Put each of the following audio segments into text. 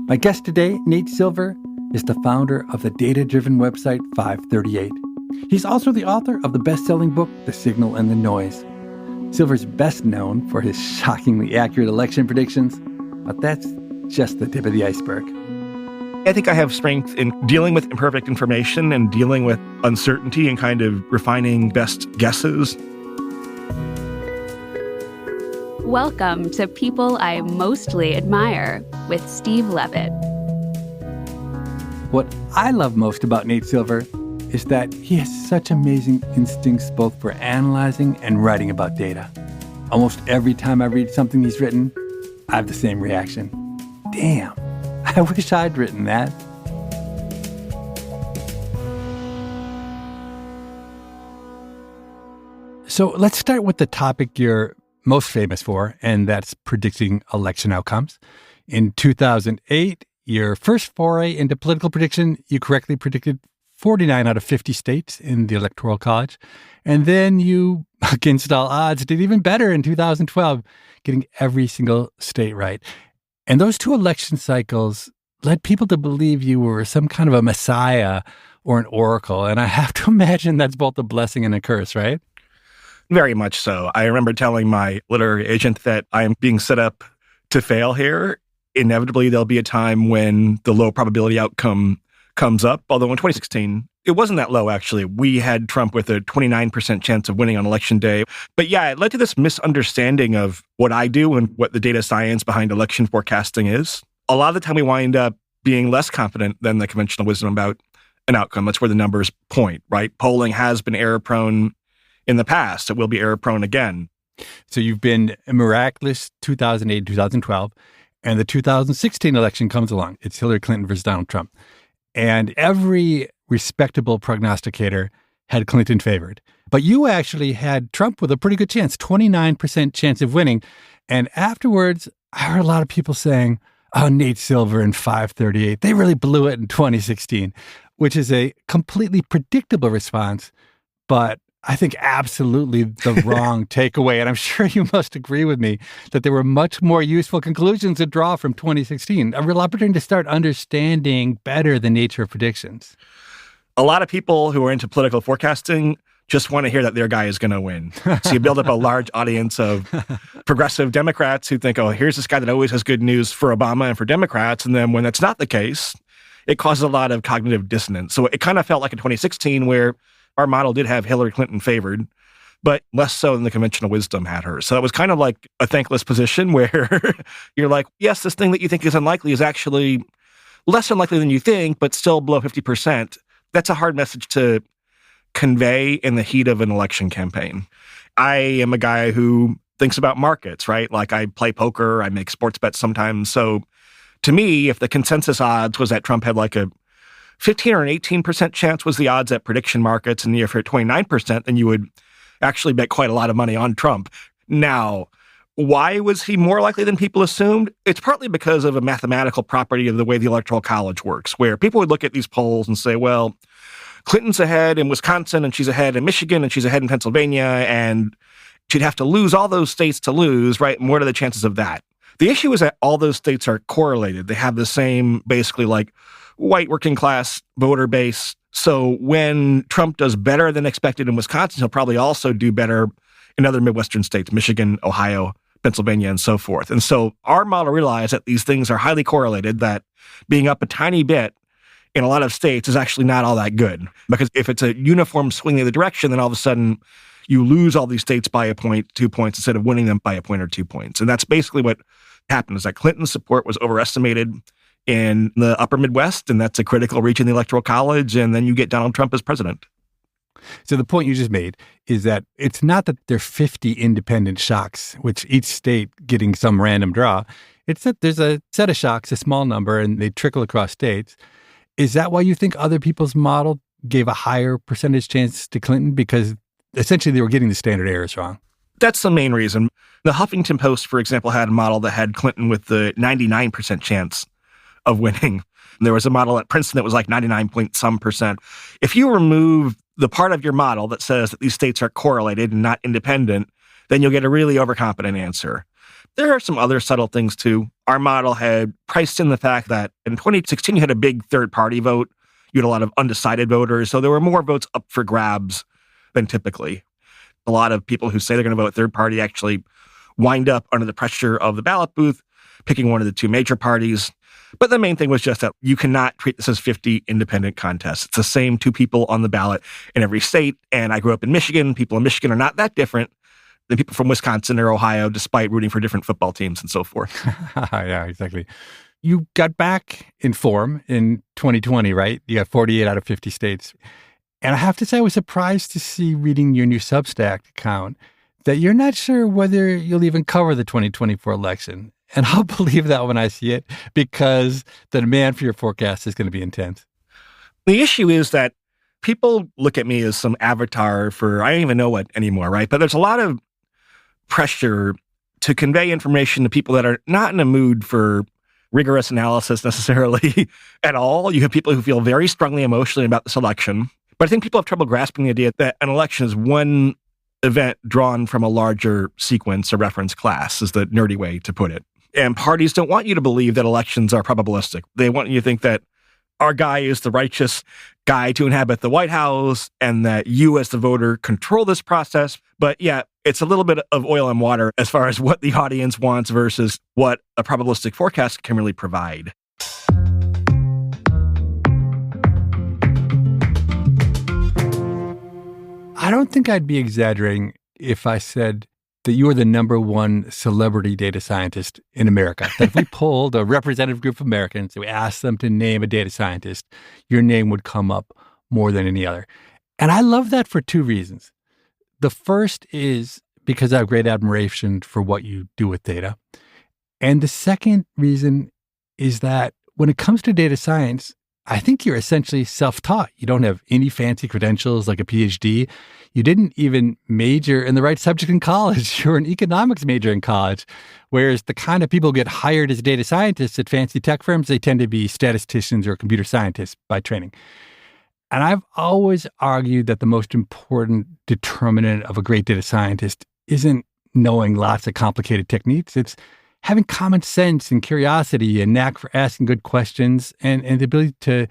My guest today, Nate Silver, is the founder of the data-driven website FiveThirtyEight. He's also the author of the best-selling book, The Signal and the Noise. Silver's best known for his shockingly accurate election predictions, but that's just the tip of the iceberg. I think I have strength in dealing with imperfect information and dealing with uncertainty and kind of refining best guesses. Welcome to People I Mostly Admire with Steve Levitt. What I love most about Nate Silver is that he has such amazing instincts both for analyzing and writing about data. Almost every time I read something he's written, I have the same reaction. Damn, I wish I'd written that. So let's start with the topic you're most famous for, and that's predicting election outcomes. In 2008, your first foray into political prediction, you correctly predicted 49 out of 50 states in the Electoral College. And then you, against all odds, did even better in 2012, getting every single state right. And those two election cycles led people to believe you were some kind of a messiah or an oracle. And I have to imagine that's both a blessing and a curse, right? Very much so. I remember telling my literary agent that I am being set up to fail here. Inevitably, there'll be a time when the low probability outcome comes up. Although in 2016, it wasn't that low, actually. We had Trump with a 29% chance of winning on election day. But yeah, it led to this misunderstanding of what I do and what the data science behind election forecasting is. A lot of the time, we wind up being less confident than the conventional wisdom about an outcome. That's where the numbers point, right? Polling has been error-prone in the past. It will be error-prone again. So you've been a miraculous 2008, 2012, and the 2016 election comes along. It's Hillary Clinton versus Donald Trump. And every respectable prognosticator had Clinton favored. But you actually had Trump with a pretty good chance, 29% chance of winning. And afterwards, I heard a lot of people saying, oh, Nate Silver and FiveThirtyEight, they really blew it in 2016, which is a completely predictable response, but I think absolutely the wrong takeaway. And I'm sure you must agree with me that there were much more useful conclusions to draw from 2016, a real opportunity to start understanding better the nature of predictions. A lot of people who are into political forecasting just want to hear that their guy is going to win. So you build up a large audience of progressive Democrats who think, oh, here's this guy that always has good news for Obama and for Democrats. And then when that's not the case, it causes a lot of cognitive dissonance. So it kind of felt like in 2016 where our model did have Hillary Clinton favored, but less so than the conventional wisdom had her. So it was kind of like a thankless position where you're like, yes, this thing that you think is unlikely is actually less unlikely than you think, but still below 50%. That's a hard message to convey in the heat of an election campaign. I am a guy who thinks about markets, right? Like I play poker, I make sports bets sometimes. So to me, if the consensus odds was that Trump had like a 15 or an 18% chance was the odds at prediction markets, and if you're at 29%, then you would actually bet quite a lot of money on Trump. Now, why was he more likely than people assumed? It's partly because of a mathematical property of the way the Electoral College works, where people would look at these polls and say, well, Clinton's ahead in Wisconsin, and she's ahead in Michigan, and she's ahead in Pennsylvania, and she'd have to lose all those states to lose, right? And what are the chances of that? The issue is that all those states are correlated. They have the same, basically, like, white working class voter base. So when Trump does better than expected in Wisconsin, he'll probably also do better in other Midwestern states, Michigan, Ohio, Pennsylvania, and so forth. And so our model realized that these things are highly correlated, that being up a tiny bit in a lot of states is actually not all that good. Because if it's a uniform swing in the direction, then all of a sudden you lose all these states by a point, 2 points, instead of winning them by a point or 2 points. And that's basically what happened, is that Clinton's support was overestimated in the upper Midwest, and that's a critical reach in the Electoral College, and then you get Donald Trump as president. So the point you just made is that it's not that there are 50 independent shocks, which each state getting some random draw. It's that there's a set of shocks, a small number, and they trickle across states. Is that why you think other people's model gave a higher percentage chance to Clinton? Because essentially they were getting the standard errors wrong. That's the main reason. The Huffington Post, for example, had a model that had Clinton with the 99% chance of winning. There was a model at Princeton that was like 99 point some percent. If you remove the part of your model that says that these states are correlated and not independent, then you'll get a really overconfident answer. There are some other subtle things too. Our model had priced in the fact that in 2016, you had a big third-party vote. You had a lot of undecided voters, so there were more votes up for grabs than typically. A lot of people who say they're going to vote third-party actually wind up under the pressure of the ballot booth, picking one of the two major parties. But the main thing was just that you cannot treat this as 50 independent contests. It's the same two people on the ballot in every state. And I grew up in Michigan. People in Michigan are not that different than people from Wisconsin or Ohio, despite rooting for different football teams and so forth. Yeah, exactly. You got back in form in 2020, right? You got 48 out of 50 states. And I have to say, I was surprised to see, reading your new Substack account, that you're not sure whether you'll even cover the 2024 election. And I'll believe that when I see it, because the demand for your forecast is going to be intense. The issue is that people look at me as some avatar for, I don't even know what anymore, right? But there's a lot of pressure to convey information to people that are not in a mood for rigorous analysis necessarily at all. You have people who feel very strongly emotionally about this election. But I think people have trouble grasping the idea that an election is one event drawn from a larger sequence or reference class, is the nerdy way to put it. And parties don't want you to believe that elections are probabilistic. They want you to think that our guy is the righteous guy to inhabit the White House and that you as the voter control this process. But yeah, it's a little bit of oil and water as far as what the audience wants versus what a probabilistic forecast can really provide. I don't think I'd be exaggerating if I said that you are the number one celebrity data scientist in America. That if we polled a representative group of Americans and we asked them to name a data scientist, your name would come up more than any other. And I love that for two reasons. The first is because I have great admiration for what you do with data. And the second reason is that when it comes to data science, I think you're essentially self-taught. You don't have any fancy credentials like a PhD. You didn't even major in the right subject in college. You're an economics major in college, whereas the kind of people who get hired as data scientists at fancy tech firms, they tend to be statisticians or computer scientists by training. And I've always argued that the most important determinant of a great data scientist isn't knowing lots of complicated techniques. It's having common sense and curiosity and knack for asking good questions and the ability to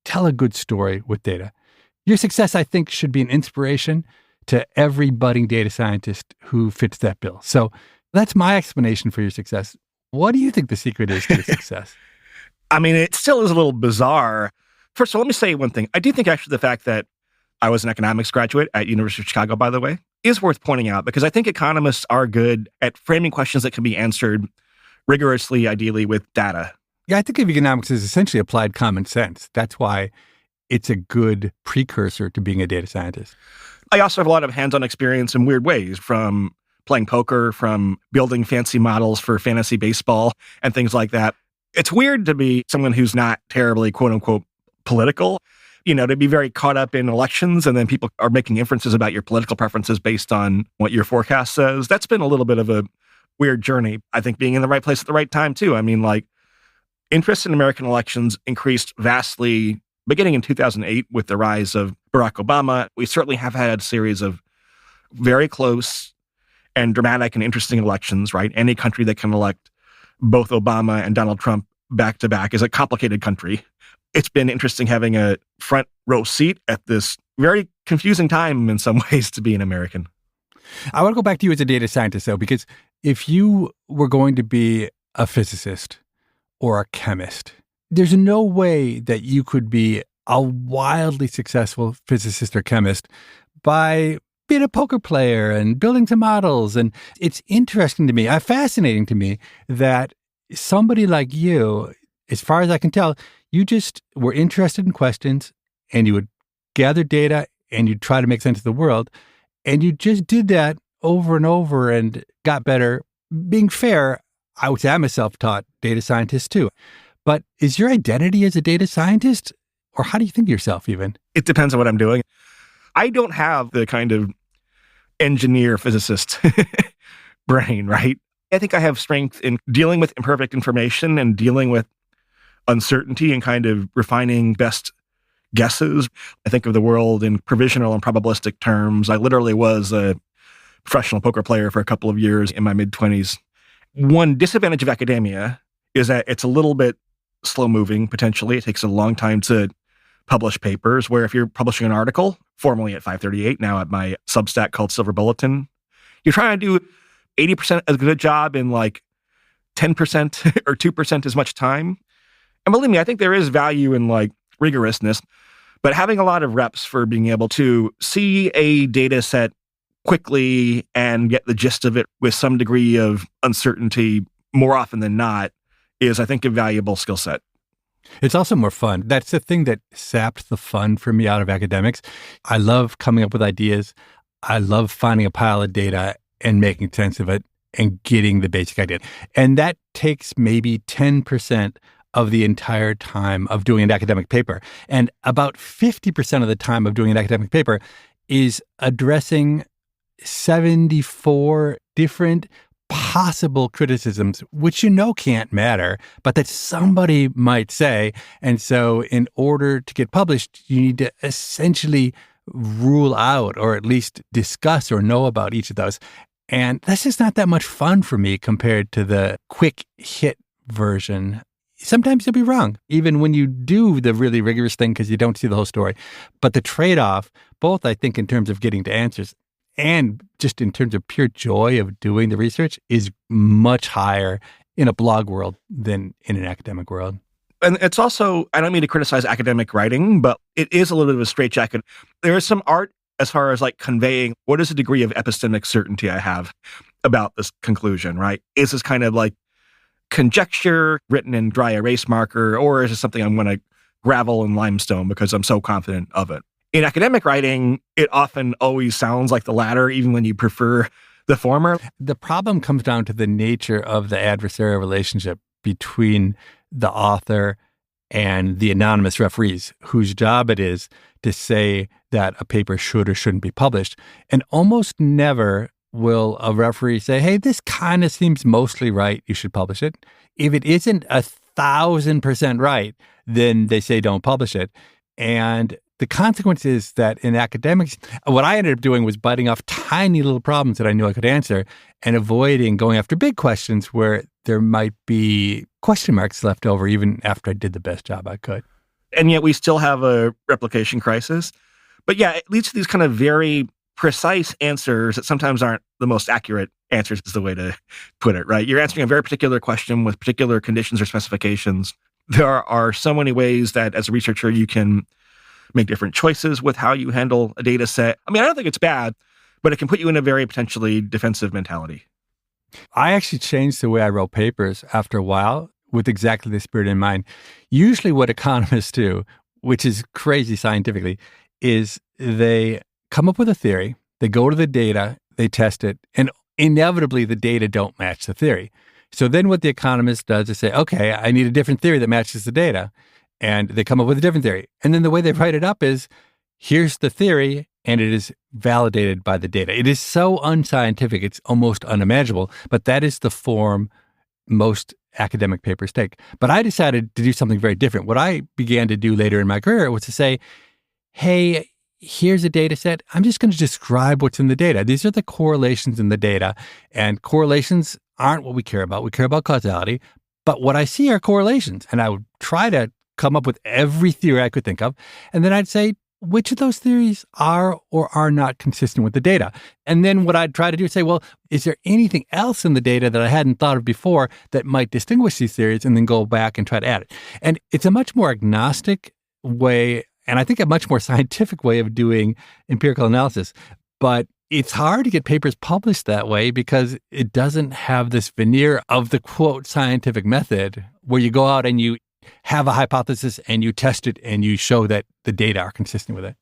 tell a good story with data. Your success, I think, should be an inspiration to every budding data scientist who fits that bill. So that's my explanation for your success. What do you think the secret is to your success? I mean, it still is a little bizarre. First of all, let me say one thing. I do think actually the fact that I was an economics graduate at University of Chicago, by the way, is worth pointing out because I think economists are good at framing questions that can be answered rigorously, ideally with data. Yeah, I think of economics as essentially applied common sense. That's why it's a good precursor to being a data scientist. I also have a lot of hands-on experience in weird ways, from playing poker, from building fancy models for fantasy baseball and things like that. It's weird to be someone who's not terribly, quote unquote, political, to be very caught up in elections and then people are making inferences about your political preferences based on what your forecast says. That's been a little bit of a weird journey. I think being in the right place at the right time too. I mean, interest in American elections increased vastly beginning in 2008 with the rise of Barack Obama. We certainly have had a series of very close and dramatic and interesting elections, right? Any country that can elect both Obama and Donald Trump back to back is a complicated country. It's been interesting having a front row seat at this very confusing time in some ways to be an American. I want to go back to you as a data scientist, though, because if you were going to be a physicist or a chemist, there's no way that you could be a wildly successful physicist or chemist by being a poker player and building some models. And it's interesting to me, fascinating to me, that somebody like you, as far as I can tell, you just were interested in questions and you would gather data and you'd try to make sense of the world. And you just did that over and over and got better. Being fair, I would say I'm a self-taught data scientist too. But is your identity as a data scientist, or how do you think of yourself even? It depends on what I'm doing. I don't have the kind of engineer physicist brain, right? I think I have strength in dealing with imperfect information and dealing with uncertainty and kind of refining best guesses. I think of the world in provisional and probabilistic terms. I literally was a professional poker player for a couple of years in my mid-20s. One disadvantage of academia is that it's a little bit slow-moving, potentially. It takes a long time to publish papers, where if you're publishing an article, formerly at FiveThirtyEight, now at my Substack called Silver Bulletin, you're trying to do 80% as good a job in like 10% or 2% as much time. And believe me, I think there is value in like rigorousness, but having a lot of reps for being able to see a data set quickly and get the gist of it with some degree of uncertainty more often than not is, I think, a valuable skill set. It's also more fun. That's the thing that sapped the fun for me out of academics. I love coming up with ideas. I love finding a pile of data and making sense of it and getting the basic idea. And that takes maybe 10% of the entire time of doing an academic paper. And about 50% of the time of doing an academic paper is addressing 74 different possible criticisms, which can't matter, but that somebody might say. And so in order to get published, you need to essentially rule out or at least discuss or know about each of those. And that's just not that much fun for me compared to the quick hit version. Sometimes you'll be wrong, even when you do the really rigorous thing because you don't see the whole story. But the trade-off, both I think in terms of getting to answers and just in terms of pure joy of doing the research, is much higher in a blog world than in an academic world. And it's also, I don't mean to criticize academic writing, but it is a little bit of a straitjacket. There is some art as far as like conveying what is the degree of epistemic certainty I have about this conclusion, right? Is this kind of like conjecture written in dry erase marker, or is it something I'm going to gravel and limestone because I'm so confident of it? In academic writing, it often always sounds like the latter, even when you prefer the former. The problem comes down to the nature of the adversarial relationship between the author and the anonymous referees, whose job it is to say that a paper should or shouldn't be published. And almost never will a referee say, hey, this kind of seems mostly right, you should publish it. If it isn't 1,000% right, then they say don't publish it. And the consequence is that in academics, what I ended up doing was biting off tiny little problems that I knew I could answer and avoiding going after big questions where there might be question marks left over even after I did the best job I could. And yet we still have a replication crisis. But yeah, it leads to these kind of very precise answers that sometimes aren't the most accurate answers, is the way to put it, right? You're answering a very particular question with particular conditions or specifications. There are so many ways that as a researcher you can make different choices with how you handle a data set. I mean, I don't think it's bad, but it can put you in a very potentially defensive mentality. I actually changed the way I wrote papers after a while with exactly this spirit in mind. Usually what economists do, which is crazy scientifically, is they come up with a theory, they go to the data, they test it, and inevitably the data don't match the theory. So then what the economist does is say, okay, I need a different theory that matches the data. And they come up with a different theory. And then the way they write it up is, here's the theory, and it is validated by the data. It is so unscientific, it's almost unimaginable, but that is the form most academic papers take. But I decided to do something very different. What I began to do later in my career was to say, hey, here's a data set. I'm just going to describe what's in the data. These are the correlations in the data. And correlations aren't what we care about. We care about causality. But what I see are correlations. And I would try to come up with every theory I could think of. And then I'd say, which of those theories are or are not consistent with the data? And then what I'd try to do is say, well, is there anything else in the data that I hadn't thought of before that might distinguish these theories, and then go back and try to add it? And it's a much more agnostic way, and I think a much more scientific way of doing empirical analysis. But it's hard to get papers published that way because it doesn't have this veneer of the, quote, scientific method where you go out and you have a hypothesis and you test it and you show that the data are consistent with it.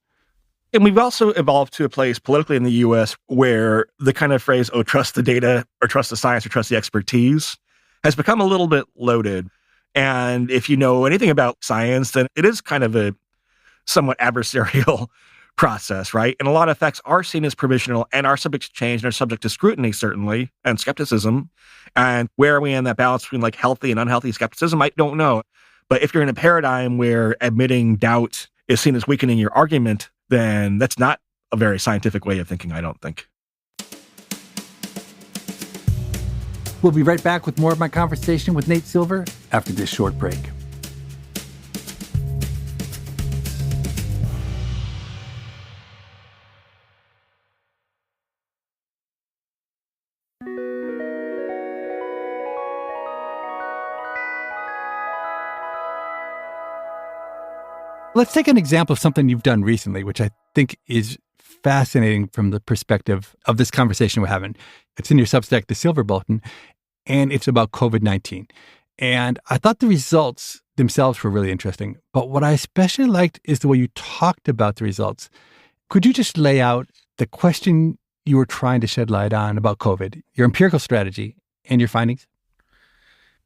And we've also evolved to a place politically in the US where the kind of phrase, oh, trust the data or trust the science or trust the expertise has become a little bit loaded. And if you know anything about science, then it is kind of a somewhat adversarial process, right? And a lot of facts are seen as provisional and are subject to change and are subject to scrutiny, certainly, and skepticism. And where are we in that balance between like healthy and unhealthy skepticism? I don't know. But if you're in a paradigm where admitting doubt is seen as weakening your argument, then that's not a very scientific way of thinking, I don't think. We'll be right back with more of my conversation with Nate Silver after this short break. Let's take an example of something you've done recently, which I think is fascinating from the perspective of this conversation we're having. It's in your Substack, The Silver Bulletin, and it's about COVID-19. And I thought the results themselves were really interesting. But what I especially liked is the way you talked about the results. Could you just lay out the question you were trying to shed light on about COVID, your empirical strategy, and your findings?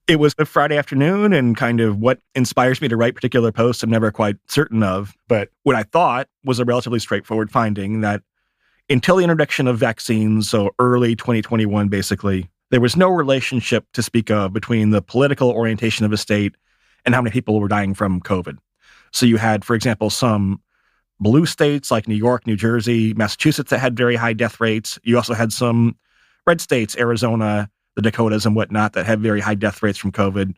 It was a Friday afternoon, and kind of what inspires me to write particular posts I'm never quite certain of. But what I thought was a relatively straightforward finding that until the introduction of vaccines, so early 2021, basically, there was no relationship to speak of between the political orientation of a state and how many people were dying from COVID. So you had, for example, some blue states like New York, New Jersey, Massachusetts that had very high death rates. You also had some red states, Arizona, the Dakotas and whatnot, that have very high death rates from COVID.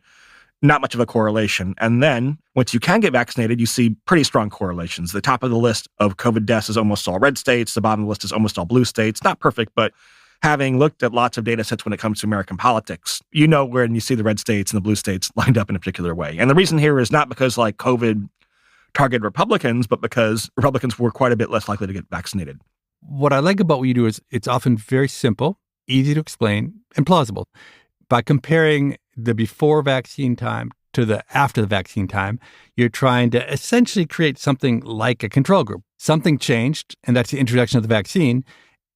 Not much of a correlation. And then once you can get vaccinated, you see pretty strong correlations. The top of the list of COVID deaths is almost all red states. The bottom of the list is almost all blue states. Not perfect, but having looked at lots of data sets when it comes to American politics, you know when you see the red states and the blue states lined up in a particular way. And the reason here is not because like COVID targeted Republicans, but because Republicans were quite a bit less likely to get vaccinated. What I like about what you do is it's often very simple, easy to explain, and plausible. By comparing the before vaccine time to the after the vaccine time, you're trying to essentially create something like a control group. Something changed, and that's the introduction of the vaccine.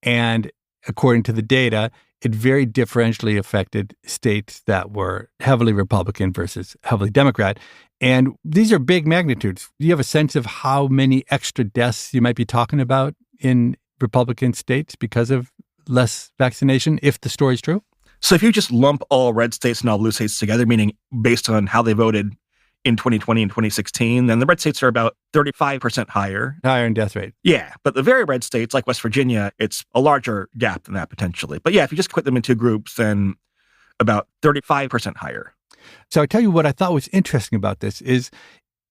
And according to the data, it very differentially affected states that were heavily Republican versus heavily Democrat. And these are big magnitudes. Do you have a sense of how many extra deaths you might be talking about in Republican states because of less vaccination, if the story is true? So if you just lump all red states and all blue states together, meaning based on how they voted in 2020 and 2016, then the red states are about 35% higher. Higher in death rate. Yeah, but the very red states, like West Virginia, it's a larger gap than that potentially. But yeah, if you just put them in two groups, then about 35% higher. So I tell you what I thought was interesting about this is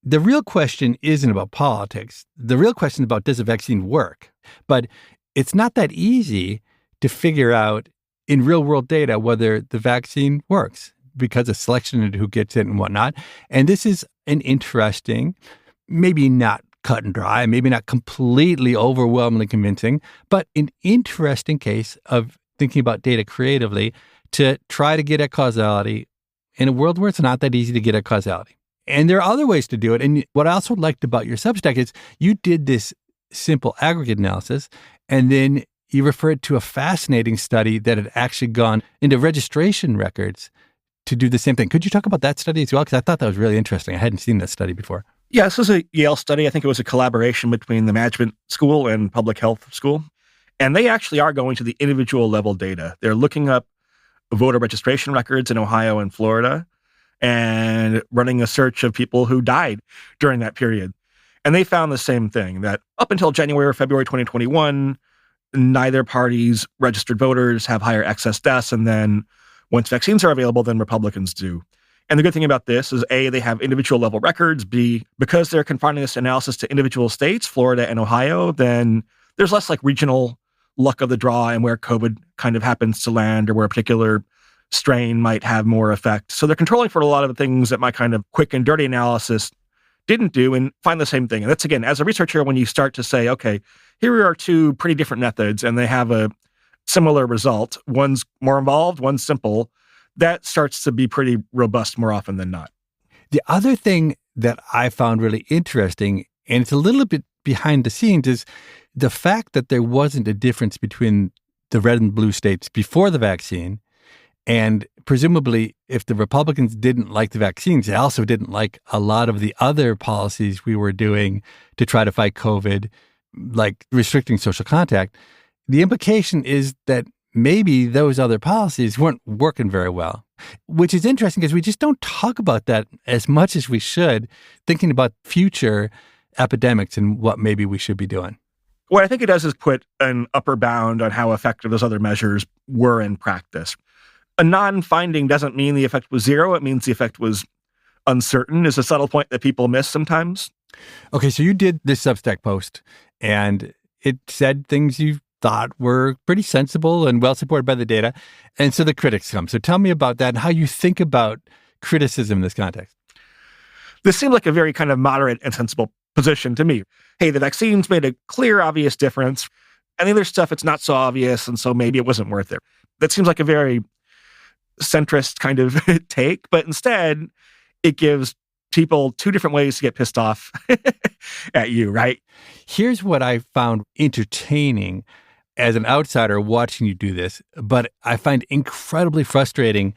the real question isn't about politics. The real question is about, does a vaccine work? But it's not that easy to figure out in real world data whether the vaccine works because of selection and who gets it and whatnot. And this is an interesting, maybe not cut and dry, maybe not completely overwhelmingly convincing, but an interesting case of thinking about data creatively to try to get at causality in a world where it's not that easy to get at causality. And there are other ways to do it. And what I also liked about your Substack is you did this simple aggregate analysis, and then you referred to a fascinating study that had actually gone into registration records to do the same thing. Could you talk about that study as well? Because I thought that was really interesting. I hadn't seen that study before. Yeah, this was a Yale study. I think it was a collaboration between the management school and public health school. And they actually are going to the individual level data. They're looking up voter registration records in Ohio and Florida and running a search of people who died during that period. And they found the same thing, that up until January or February 2021, neither party's registered voters have higher excess deaths. And then once vaccines are available, then Republicans do. And the good thing about this is, A, they have individual level records. B, because they're confining this analysis to individual states, Florida and Ohio, then there's less like regional luck of the draw and where COVID kind of happens to land or where a particular strain might have more effect. So they're controlling for a lot of the things that my kind of quick and dirty analysis didn't do, and find the same thing. And that's, again, as a researcher, when you start to say, okay, here are two pretty different methods and they have a similar result. One's more involved, one's simple. That starts to be pretty robust more often than not. The other thing that I found really interesting, and it's a little bit behind the scenes, is the fact that there wasn't a difference between the red and blue states before the vaccine. And presumably, if the Republicans didn't like the vaccines, they also didn't like a lot of the other policies we were doing to try to fight COVID, like restricting social contact. The implication is that maybe those other policies weren't working very well, which is interesting because we just don't talk about that as much as we should, thinking about future epidemics and what maybe we should be doing. What I think it does is put an upper bound on how effective those other measures were in practice. A non-finding doesn't mean the effect was zero. It means the effect was uncertain, is a subtle point that people miss sometimes. Okay, so you did this Substack post, and it said things you thought were pretty sensible and well supported by the data. And so the critics come. So tell me about that and how you think about criticism in this context. This seemed like a very kind of moderate and sensible position to me. Hey, the vaccines made a clear, obvious difference. And the other stuff, it's not so obvious, and so maybe it wasn't worth it. That seems like a very centrist kind of take, but instead, it gives people two different ways to get pissed off at you, right? Here's what I found entertaining as an outsider watching you do this, but I find incredibly frustrating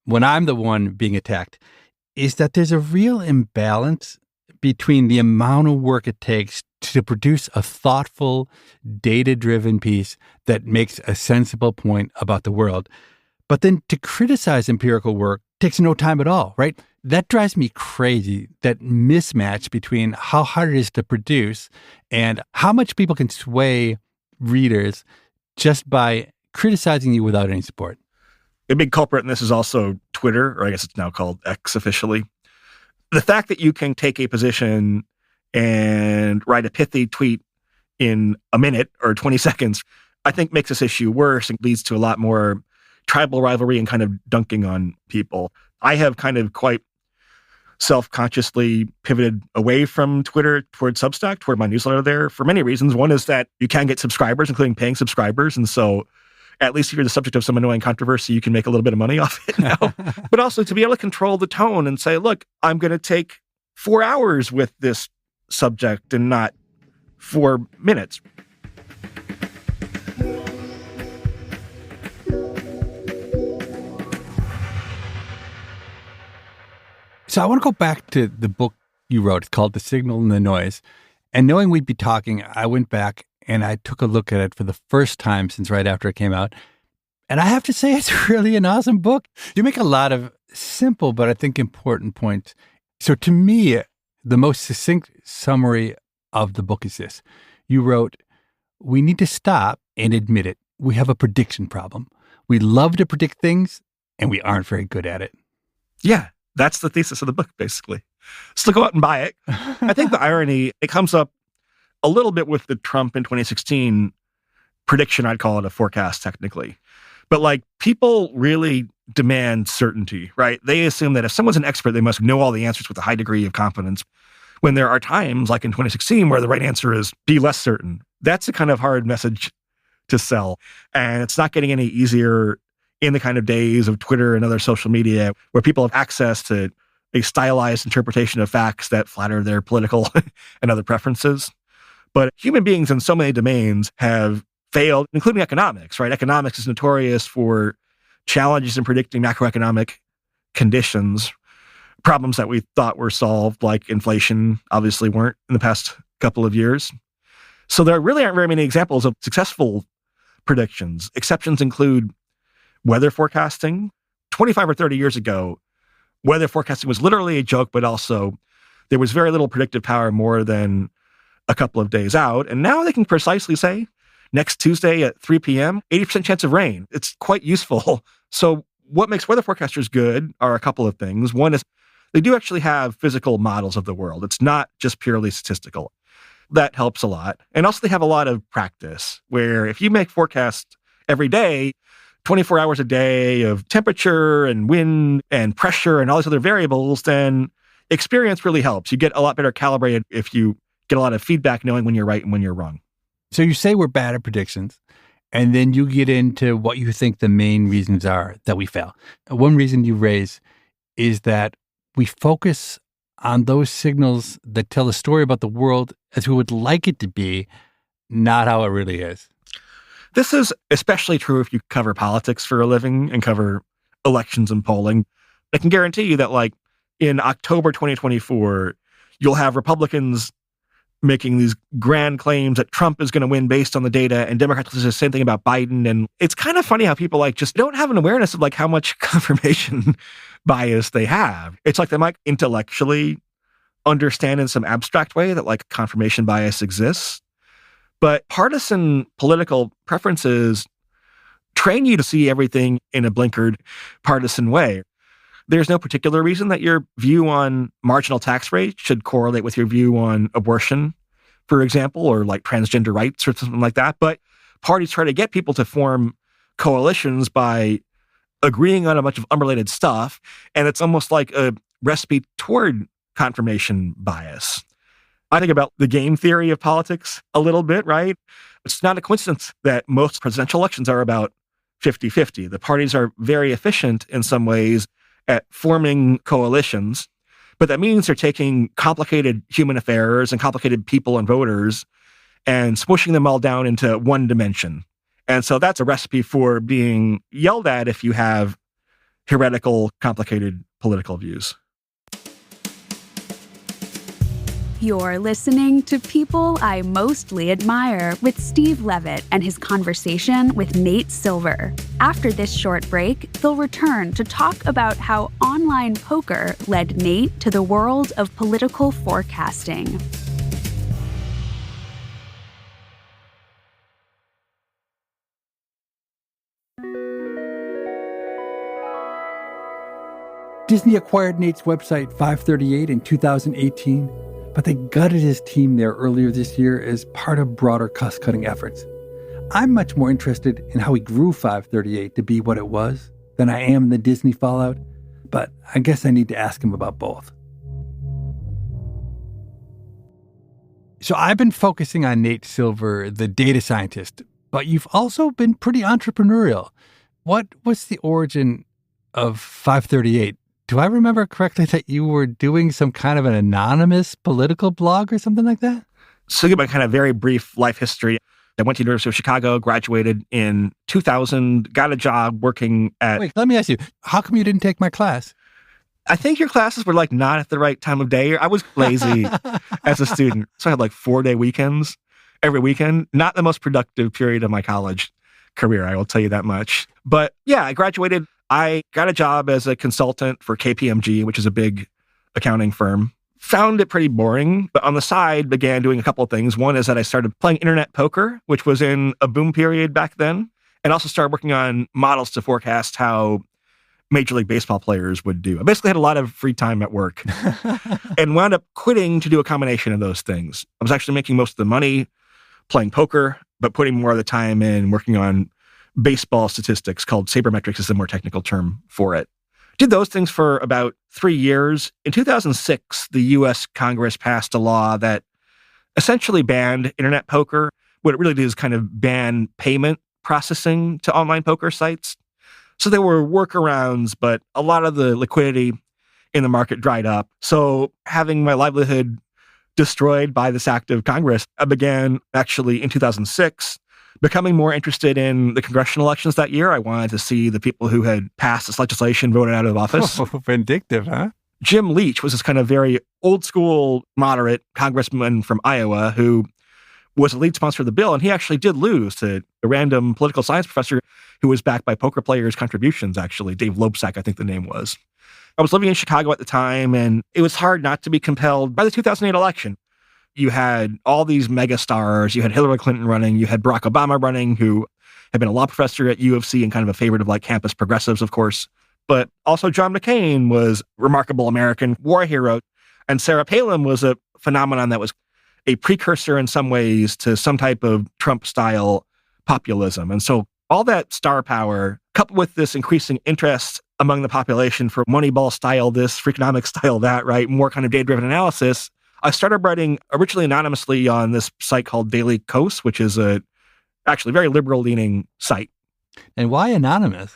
when I'm the one being attacked, is that there's a real imbalance between the amount of work it takes to produce a thoughtful, data-driven piece that makes a sensible point about the world. But then to criticize empirical work takes no time at all, right? That drives me crazy, that mismatch between how hard it is to produce and how much people can sway readers just by criticizing you without any support. A big culprit in this is also Twitter, or I guess it's now called X officially. The fact that you can take a position and write a pithy tweet in a minute or 20 seconds, I think makes this issue worse and leads to a lot more tribal rivalry and kind of dunking on people. I have kind of quite self-consciously pivoted away from Twitter toward Substack, toward my newsletter there for many reasons. One is that you can get subscribers, including paying subscribers. And so at least if you're the subject of some annoying controversy, you can make a little bit of money off it now. But also to be able to control the tone and say, look, I'm going to take 4 hours with this subject and not 4 minutes. So I want to go back to the book you wrote. It's called The Signal and the Noise. And knowing we'd be talking, I went back and I took a look at it for the first time since right after it came out. And I have to say, it's really an awesome book. You make a lot of simple, but I think important points. So to me, the most succinct summary of the book is this. You wrote, we need to stop and admit it. We have a prediction problem. We love to predict things, and we aren't very good at it. Yeah. That's the thesis of the book, basically. So go out and buy it. I think the irony, it comes up a little bit with the Trump in 2016 prediction. I'd call it a forecast, technically. But like, people really demand certainty, right? They assume that if someone's an expert, they must know all the answers with a high degree of confidence. When there are times, like in 2016, where the right answer is be less certain. That's a kind of hard message to sell. And it's not getting any easier in the kind of days of Twitter and other social media where people have access to a stylized interpretation of facts that flatter their political and other preferences. But human beings in so many domains have failed, including economics, right? Economics is notorious for challenges in predicting macroeconomic conditions. Problems that we thought were solved, like inflation, obviously weren't in the past couple of years. So there really aren't very many examples of successful predictions. Exceptions include weather forecasting. 25 or 30 years ago, weather forecasting was literally a joke, but also there was very little predictive power more than a couple of days out. And now they can precisely say, next Tuesday at 3 p.m., 80% chance of rain. It's quite useful. So what makes weather forecasters good are a couple of things. One is they do actually have physical models of the world. It's not just purely statistical. That helps a lot. And also they have a lot of practice where if you make forecasts every day, 24 hours a day of temperature and wind and pressure and all these other variables, then experience really helps. You get a lot better calibrated if you get a lot of feedback knowing when you're right and when you're wrong. So you say we're bad at predictions, and then you get into what you think the main reasons are that we fail. One reason you raise is that we focus on those signals that tell a story about the world as we would like it to be, not how it really is. This is especially true if you cover politics for a living and cover elections and polling. I can guarantee you that, like, in October 2024, you'll have Republicans making these grand claims that Trump is going to win based on the data, and Democrats will say the same thing about Biden. And it's kind of funny how people like just don't have an awareness of like how much confirmation bias they have. It's like they might intellectually understand in some abstract way that like confirmation bias exists. But partisan political preferences train you to see everything in a blinkered partisan way. There's no particular reason that your view on marginal tax rate should correlate with your view on abortion, for example, or like transgender rights or something like that. But parties try to get people to form coalitions by agreeing on a bunch of unrelated stuff. And it's almost like a recipe toward confirmation bias. I think about the game theory of politics a little bit, right? It's not a coincidence that most presidential elections are about 50-50. The parties are very efficient in some ways at forming coalitions, but that means they're taking complicated human affairs and complicated people and voters and smushing them all down into one dimension. And so that's a recipe for being yelled at if you have heretical, complicated political views. You're listening to People I Mostly Admire with Steve Levitt and his conversation with Nate Silver. After this short break, they'll return to talk about how online poker led Nate to the world of political forecasting. Disney acquired Nate's website FiveThirtyEight in 2018, but they gutted his team there earlier this year as part of broader cost-cutting efforts. I'm much more interested in how he grew FiveThirtyEight to be what it was than I am in the Disney fallout, but I guess I need to ask him about both. So I've been focusing on Nate Silver, the data scientist, but you've also been pretty entrepreneurial. What was the origin of FiveThirtyEight? Do I remember correctly that you were doing some kind of an anonymous political blog or something like that? So give my kind of very brief life history. I went to the University of Chicago, graduated in 2000, got a job working at... Wait, let me ask you, how come you didn't take my class? I think your classes were like not at the right time of day. I was lazy as a student. So I had like 4-day weekends every weekend. Not the most productive period of my college career, I will tell you that much. But yeah, I graduated. I got a job as a consultant for KPMG, which is a big accounting firm. Found it pretty boring, but on the side began doing a couple of things. One is that I started playing internet poker, which was in a boom period back then, and also started working on models to forecast how Major League Baseball players would do. I basically had a lot of free time at work and wound up quitting to do a combination of those things. I was actually making most of the money playing poker, but putting more of the time in working on baseball statistics, called sabermetrics is the more technical term for it. Did those things for about 3 years. In 2006, the U.S. Congress passed a law that essentially banned internet poker. What it really did is kind of ban payment processing to online poker sites. So there were workarounds, but a lot of the liquidity in the market dried up. So having my livelihood destroyed by this act of Congress, I began actually in 2006 becoming more interested in the congressional elections that year. I wanted to see the people who had passed this legislation voted out of office. Oh, vindictive, huh? Jim Leach was this kind of very old school, moderate congressman from Iowa who was the lead sponsor of the bill. And he actually did lose to a random political science professor who was backed by poker players' contributions, actually. Dave Loebsack, I think the name was. I was living in Chicago at the time, and it was hard not to be compelled by the 2008 election. You had all these mega stars. You had Hillary Clinton running. You had Barack Obama running, who had been a law professor at U of C and kind of a favorite of like campus progressives, of course. But also John McCain was a remarkable American war hero. And Sarah Palin was a phenomenon that was a precursor in some ways to some type of Trump-style populism. And so all that star power, coupled with this increasing interest among the population for Moneyball style this, Freakonomics style that, right? More kind of data-driven analysis. I started writing originally anonymously on this site called Daily Kos, which is a actually very liberal-leaning site. And why anonymous?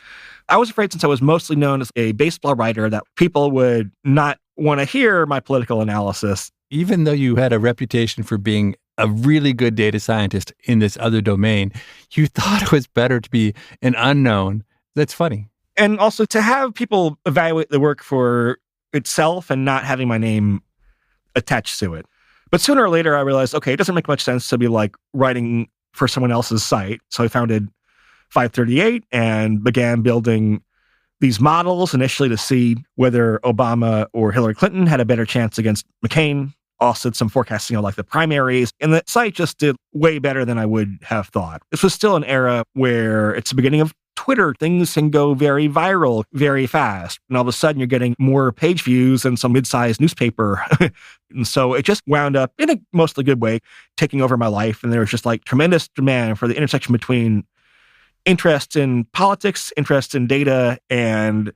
I was afraid, since I was mostly known as a baseball writer, that people would not want to hear my political analysis. Even though you had a reputation for being a really good data scientist in this other domain, you thought it was better to be an unknown. That's funny. And also to have people evaluate the work for itself and not having my name attached to it. But sooner or later, I realized, okay, it doesn't make much sense to be like writing for someone else's site. So I founded FiveThirtyEight and began building these models initially to see whether Obama or Hillary Clinton had a better chance against McCain. Also did some forecasting of like the primaries. And the site just did way better than I would have thought. This was still an era where it's the beginning of Twitter, things can go very viral very fast. And all of a sudden, you're getting more page views than some mid-sized newspaper. And so it just wound up, in a mostly good way, taking over my life. And there was just like tremendous demand for the intersection between interest in politics, interest in data, and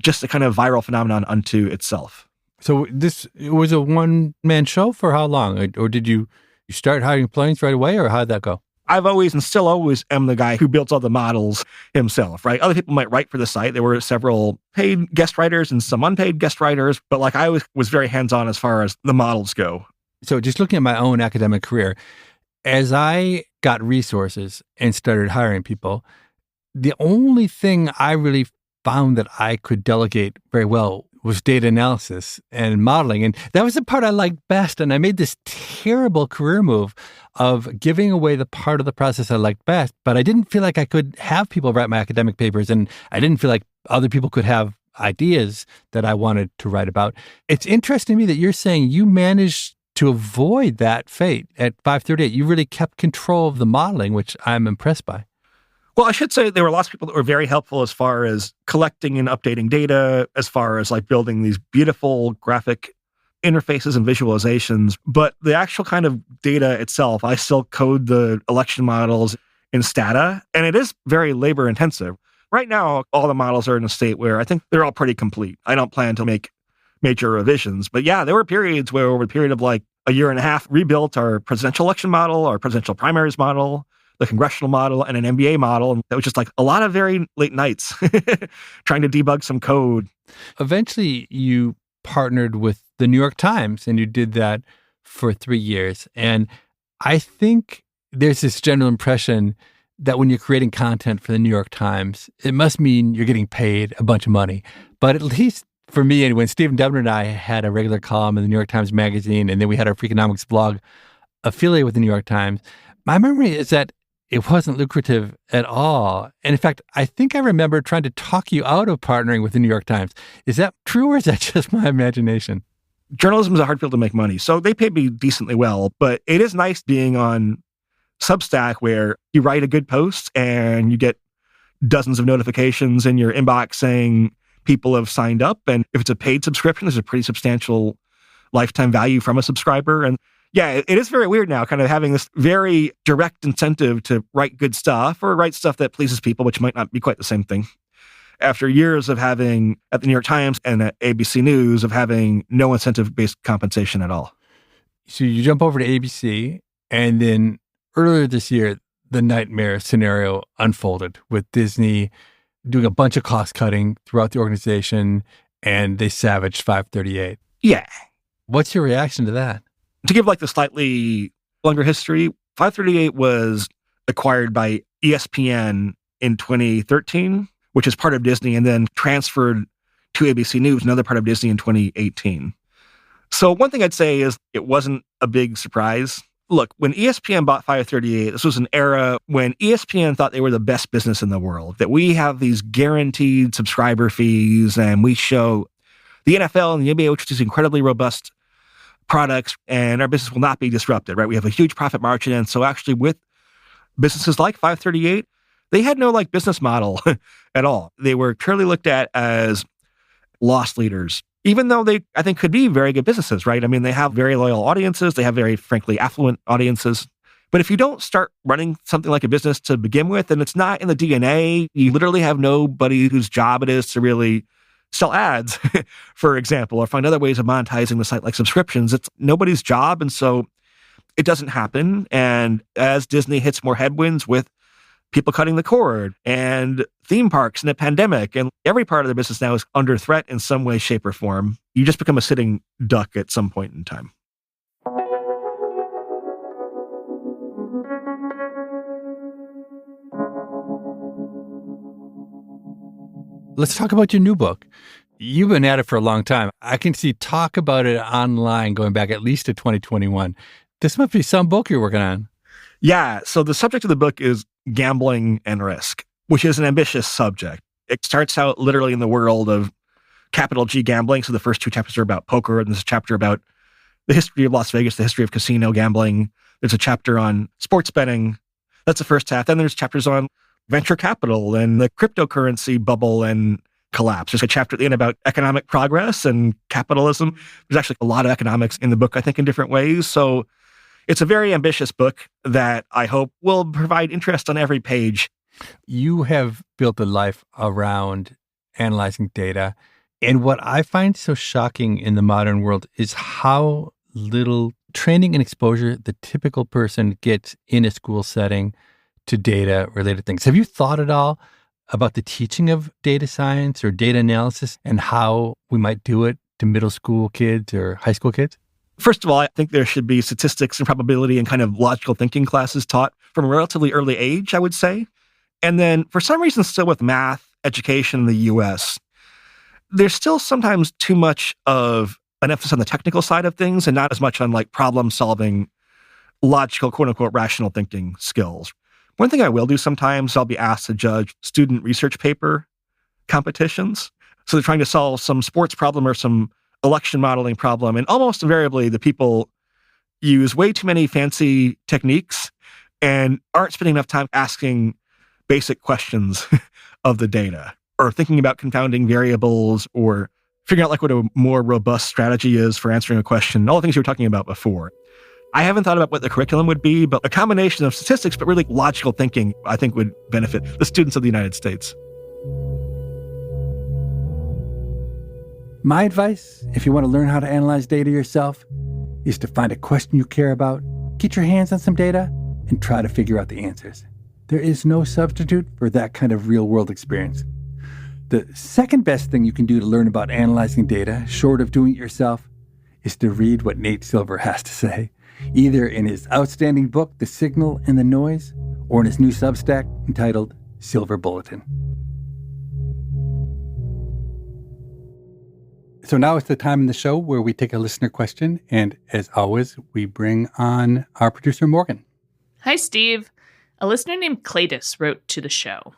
just a kind of viral phenomenon unto itself. So it was a one-man show for how long? Or did you start hiring planes right away, or how'd that go? I've always and still always am the guy who builds all the models himself, right? Other people might write for the site. There were several paid guest writers and some unpaid guest writers, but like I was very hands-on as far as the models go. So just looking at my own academic career, as I got resources and started hiring people, the only thing I really found that I could delegate very well was data analysis and modeling. And that was the part I liked best. And I made this terrible career move of giving away the part of the process I liked best, but I didn't feel like I could have people write my academic papers, and I didn't feel like other people could have ideas that I wanted to write about. It's interesting to me that you're saying you managed to avoid that fate at 538. You really kept control of the modeling, which I'm impressed by. Well, I should say there were lots of people that were very helpful as far as collecting and updating data, as far as like building these beautiful graphic interfaces and visualizations. But the actual kind of data itself, I still code the election models in Stata, and it is very labor intensive. Right now, all the models are in a state where I think they're all pretty complete. I don't plan to make major revisions. But yeah, there were periods where over a period of like a year and a half, rebuilt our presidential election model, our presidential primaries model, the congressional model, and an NBA model. And that was just like a lot of very late nights trying to debug some code. Eventually, you partnered with the New York Times, and you did that for 3 years. And I think there's this general impression that when you're creating content for the New York Times, it must mean you're getting paid a bunch of money. But at least for me, and when Stephen Devner and I had a regular column in the New York Times Magazine, and then we had our Freakonomics blog affiliated with the New York Times, my memory is that it wasn't lucrative at all. And in fact, I think I remember trying to talk you out of partnering with the New York Times. Is that true, or is that just my imagination? Journalism is a hard field to make money. So they paid me decently well, but it is nice being on Substack where you write a good post and you get dozens of notifications in your inbox saying people have signed up. And if it's a paid subscription, there's a pretty substantial lifetime value from a subscriber. And yeah, it is very weird now, kind of having this very direct incentive to write good stuff or write stuff that pleases people, which might not be quite the same thing. After years of having, at the New York Times and at ABC News, of having no incentive-based compensation at all. So you jump over to ABC, and then earlier this year, the nightmare scenario unfolded with Disney doing a bunch of cost cutting throughout the organization, and they savaged 538. Yeah. What's your reaction to that? To give like the slightly longer history, 538 was acquired by ESPN in 2013, which is part of Disney, and then transferred to ABC News, another part of Disney, in 2018. So one thing I'd say is it wasn't a big surprise. Look, when ESPN bought 538, this was an era when ESPN thought they were the best business in the world, that we have these guaranteed subscriber fees, and we show the NFL and the NBA, which is incredibly robust products, and our business will not be disrupted, right? We have a huge profit margin. And so actually with businesses like 538, they had no like business model at all. They were purely looked at as loss leaders, even though they, I think, could be very good businesses, right? I mean, they have very loyal audiences. They have very, frankly, affluent audiences. But if you don't start running something like a business to begin with, and it's not in the DNA, you literally have nobody whose job it is to really sell ads, for example, or find other ways of monetizing the site like subscriptions. It's nobody's job. And so it doesn't happen. And as Disney hits more headwinds with people cutting the cord and theme parks and a pandemic, and every part of the business now is under threat in some way, shape, or form, you just become a sitting duck at some point in time. Let's talk about your new book. You've been at it for a long time. I can see talk about it online going back at least to 2021. This must be some book you're working on. Yeah. So the subject of the book is gambling and risk, which is an ambitious subject. It starts out literally in the world of capital G gambling. So the first two chapters are about poker, and there's a chapter about the history of Las Vegas, the history of casino gambling. There's a chapter on sports betting. That's the first half. Then there's chapters on venture capital and the cryptocurrency bubble and collapse. There's a chapter at the end about economic progress and capitalism. There's actually a lot of economics in the book, I think, in different ways. So it's a very ambitious book that I hope will provide interest on every page. You have built a life around analyzing data. And what I find so shocking in the modern world is how little training and exposure the typical person gets in a school setting to data-related things. Have you thought at all about the teaching of data science or data analysis and how we might do it to middle school kids or high school kids? First of all, I think there should be statistics and probability and kind of logical thinking classes taught from a relatively early age, I would say. And then for some reason, still with math education in the US, there's still sometimes too much of an emphasis on the technical side of things and not as much on like problem solving, logical, quote unquote, rational thinking skills. One thing I will do sometimes, I'll be asked to judge student research paper competitions. So they're trying to solve some sports problem or some election modeling problem. And almost invariably, the people use way too many fancy techniques and aren't spending enough time asking basic questions of the data or thinking about confounding variables or figuring out like what a more robust strategy is for answering a question, all the things you were talking about before. I haven't thought about what the curriculum would be, but a combination of statistics, but really logical thinking, I think would benefit the students of the United States. My advice, if you want to learn how to analyze data yourself, is to find a question you care about, get your hands on some data, and try to figure out the answers. There is no substitute for that kind of real-world experience. The second best thing you can do to learn about analyzing data, short of doing it yourself, is to read what Nate Silver has to say, either in his outstanding book, The Signal and the Noise, or in his new Substack entitled Silver Bulletin. So now it's the time in the show where we take a listener question, and as always, we bring on our producer, Morgan. Hi, Steve. A listener named Cletus wrote to the show.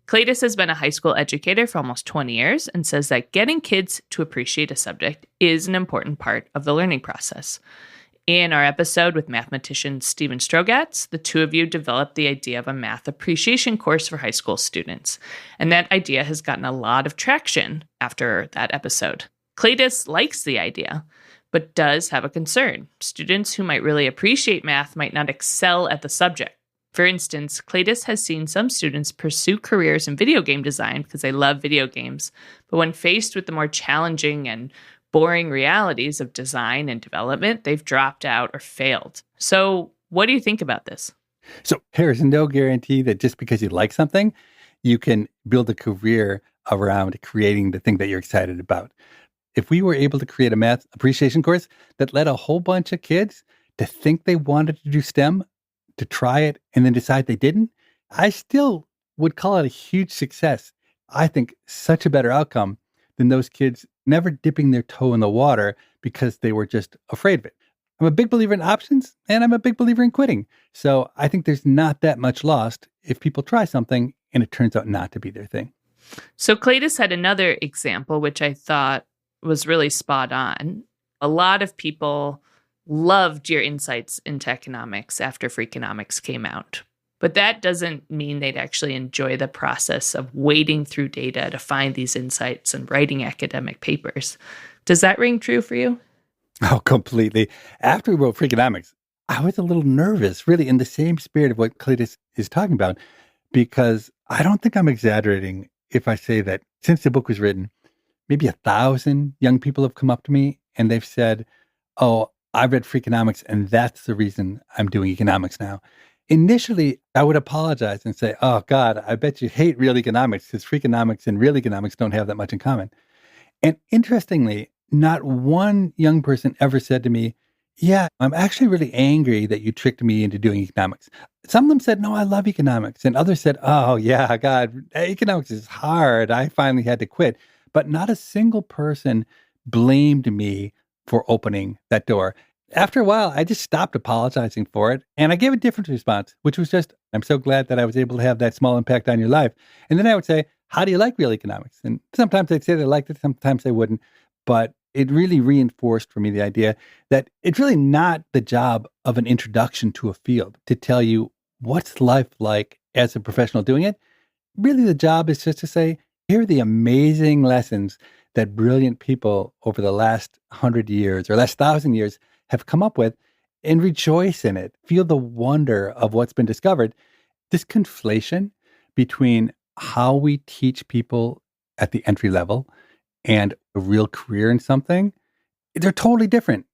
Cletus has been a high school educator for almost 20 years and says that getting kids to appreciate a subject is an important part of the learning process. In our episode with mathematician Steven Strogatz, the two of you developed the idea of a math appreciation course for high school students, and that idea has gotten a lot of traction after that episode. Cletus likes the idea, but does have a concern. Students who might really appreciate math might not excel at the subject. For instance, Cletus has seen some students pursue careers in video game design because they love video games, but when faced with the more challenging and boring realities of design and development, they've dropped out or failed. So what do you think about this? So there's no guarantee that just because you like something, you can build a career around creating the thing that you're excited about. If we were able to create a math appreciation course that led a whole bunch of kids to think they wanted to do STEM, to try it, and then decide they didn't, I still would call it a huge success. I think such a better outcome than those kids never dipping their toe in the water because they were just afraid of it. I'm a big believer in options, and I'm a big believer in quitting. So I think there's not that much lost if people try something and it turns out not to be their thing. So Cletus had another example, which I thought was really spot on. A lot of people loved your insights into economics after Freakonomics came out. But that doesn't mean they'd actually enjoy the process of wading through data to find these insights and writing academic papers. Does that ring true for you? Oh, completely. After we wrote Freakonomics, I was a little nervous, really in the same spirit of what Cletus is talking about, because I don't think I'm exaggerating if I say that since the book was written, maybe 1,000 young people have come up to me and they've said, oh, I read Freakonomics, and that's the reason I'm doing economics now. Initially, I would apologize and say, oh, God, I bet you hate real economics because Freakonomics and real economics don't have that much in common. And interestingly, not one young person ever said to me, yeah, I'm actually really angry that you tricked me into doing economics. Some of them said, no, I love economics. And others said, oh, yeah, God, economics is hard. I finally had to quit. But not a single person blamed me for opening that door. After a while, I just stopped apologizing for it, and I gave a different response, which was just, I'm so glad that I was able to have that small impact on your life. And then I would say, how do you like real economics? And sometimes they'd say they liked it, sometimes they wouldn't. But it really reinforced for me the idea that it's really not the job of an introduction to a field to tell you what's life like as a professional doing it. really the job is just to say, here are the amazing lessons that brilliant people over the last 100 years or last 1,000 years have come up with, and rejoice in it. Feel the wonder of what's been discovered. This conflation between how we teach people at the entry level and a real career in something, they're totally different.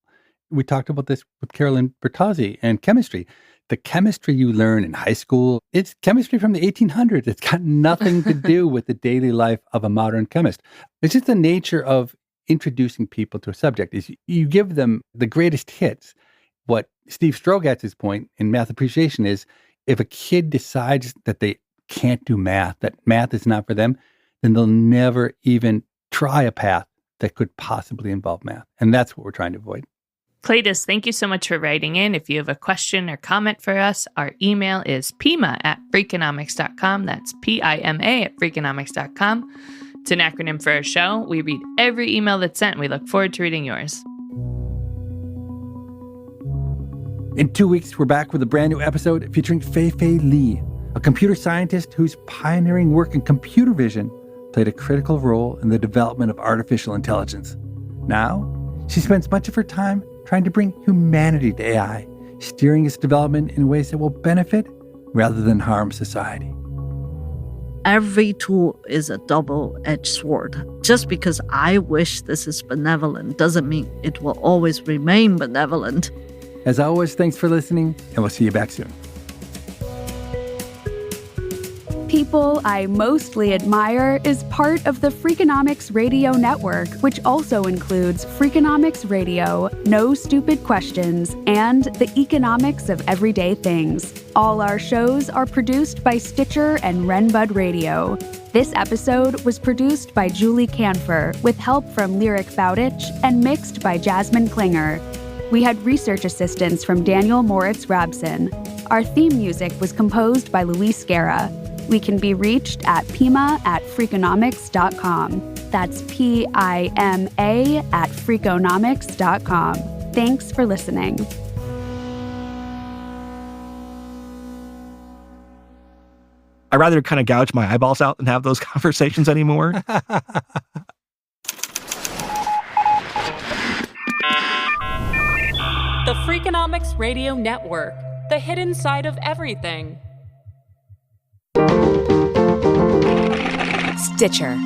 We talked about this with Carolyn Bertozzi and chemistry. The chemistry you learn in high school, it's chemistry from the 1800s. It's got nothing to do with the daily life of a modern chemist. It's just the nature of introducing people to a subject is you give them the greatest hits. What Steve Strogatz's point in math appreciation is, if a kid decides that they can't do math, that math is not for them, then they'll never even try a path that could possibly involve math. And that's what we're trying to avoid. Cletus, thank you so much for writing in. If you have a question or comment for us, our email is pima@freakonomics.com. That's PIMA@freakonomics.com. It's an acronym for our show. We read every email that's sent. We look forward to reading yours. In 2 weeks, we're back with a brand new episode featuring Fei-Fei Li, a computer scientist whose pioneering work in computer vision played a critical role in the development of artificial intelligence. Now, she spends much of her time trying to bring humanity to AI, steering its development in ways that will benefit rather than harm society. Every tool is a double-edged sword. Just because I wish this is benevolent doesn't mean it will always remain benevolent. As always, thanks for listening, and we'll see you back soon. People I Mostly Admire is part of the Freakonomics Radio Network, which also includes Freakonomics Radio, No Stupid Questions, and The Economics of Everyday Things. All our shows are produced by Stitcher and Renbud Radio. This episode was produced by Julie Canfer with help from Lyric Bowditch and mixed by Jasmine Klinger. We had research assistance from Daniel Moritz Rabson. Our theme music was composed by Luis Guerra. We can be reached at pima@freakonomics.com. That's PIMA@freakonomics.com. Thanks for listening. I'd rather kind of gouge my eyeballs out than have those conversations anymore. The Freakonomics Radio Network, the hidden side of everything. Stitcher.